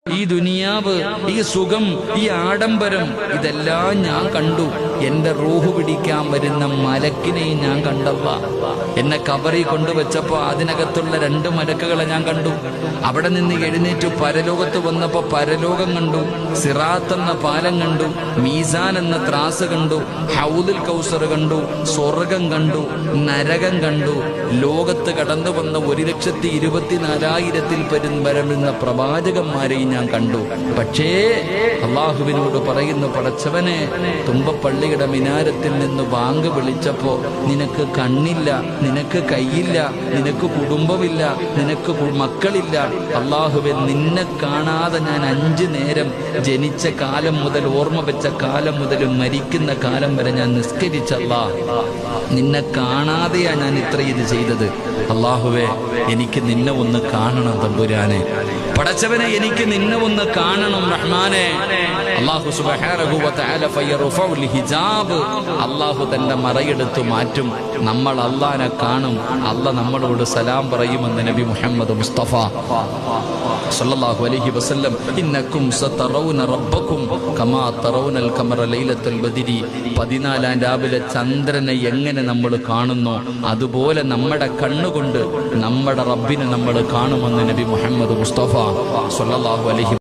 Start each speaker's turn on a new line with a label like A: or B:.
A: ഈ ദുനിയാവ്, ഈ സുഖം, ഈ ആഡംബരം ഇതെല്ലാം ഞാൻ കണ്ടു. എന്റെ റൂഹ് പിടിക്കാൻ വരുന്ന മലക്കിനെയും ഞാൻ കണ്ടല്ല. എന്നെ കബറിൽ കൊണ്ടുവച്ചപ്പോ അതിനകത്തുള്ള 2 മലക്കുകളെ ഞാൻ കണ്ടു. അവിടെ നിന്ന് എഴുന്നേറ്റ് പരലോകത്ത് വന്നപ്പോ പരലോകം കണ്ടു, സിറാത്ത് എന്ന പാലം കണ്ടു, മീസാൻ എന്ന ത്രാസ് കണ്ടു, ഹൗദുൽ കൗസർ കണ്ടു, സ്വർഗം കണ്ടു, നരകം കണ്ടു. ലോകത്ത് കടന്നു വന്ന 1,24,000 വരുന്ന പ്രവാചകന്മാരെയും ഞാൻ കണ്ടു. പക്ഷേ അള്ളാഹുവിനോട് പറയുന്നു, പടച്ചവനെ, തുമ്പപ്പള്ളിയുടെ മിനാരത്തിൽ നിന്ന് ബാങ്ക് വിളിച്ചപ്പോ നിനക്ക് കണ്ണില്ല, നിനക്ക് കൈയില്ല, നിനക്ക് കുടുംബമില്ല, നിനക്ക് മക്കളില്ല. അള്ളാഹുവെ, നിന്നെ കാണാതെ ഞാൻ 5 നേരം ജനിച്ച കാലം മുതൽ, ഓർമ്മ വെച്ച കാലം മുതൽ മരിക്കുന്ന കാലം വരെ ഞാൻ നിസ്കരിച്ചല്ല. നിന്നെ കാണാതെയാ ഞാൻ ഇത്ര ഇത് ചെയ്തത്. അള്ളാഹുവെ, എനിക്ക് നിന്നെ ഒന്ന് കാണണം തമ്പുരാനെ. പടച്ചവനെ, എനിക്ക് നിന്നെ ഒന്ന് കാണണം റഹ്മാനെ. അല്ലാഹു സുബ്ഹാനഹു വ തആല ഫയർഫഉൽ ഹിജാബ്, അല്ലാഹു തന്റെ മറയെടുത്തു മാറ്റും. നമ്മൾ അല്ലാഹനെ കാണും. അല്ലാഹ് നമ്മളോട് സലാം പറയുമെന്ന് നബി മുഹമ്മദ് മുസ്തഫ സല്ലല്ലാഹു അലൈഹി വസല്ലം. ഇന്നക്കും സതറൗന റബ്ബക്കും കമാ തറൗനൽ ഖമറ ലൈലത്തുൽ ബദ്രി. 14-ാം രാവിലെ ചന്ദ്രനെ എങ്ങനെ നമ്മൾ കാണുന്നു, അതുപോലെ നമ്മുടെ കണ്ണുകൊണ്ട് നമ്മുടെ റബ്ബിനെ നമ്മൾ കാണുമെന്ന് നബി മുഹമ്മദ് മുസ്തഫ സല്ലല്ലാഹു അലൈഹി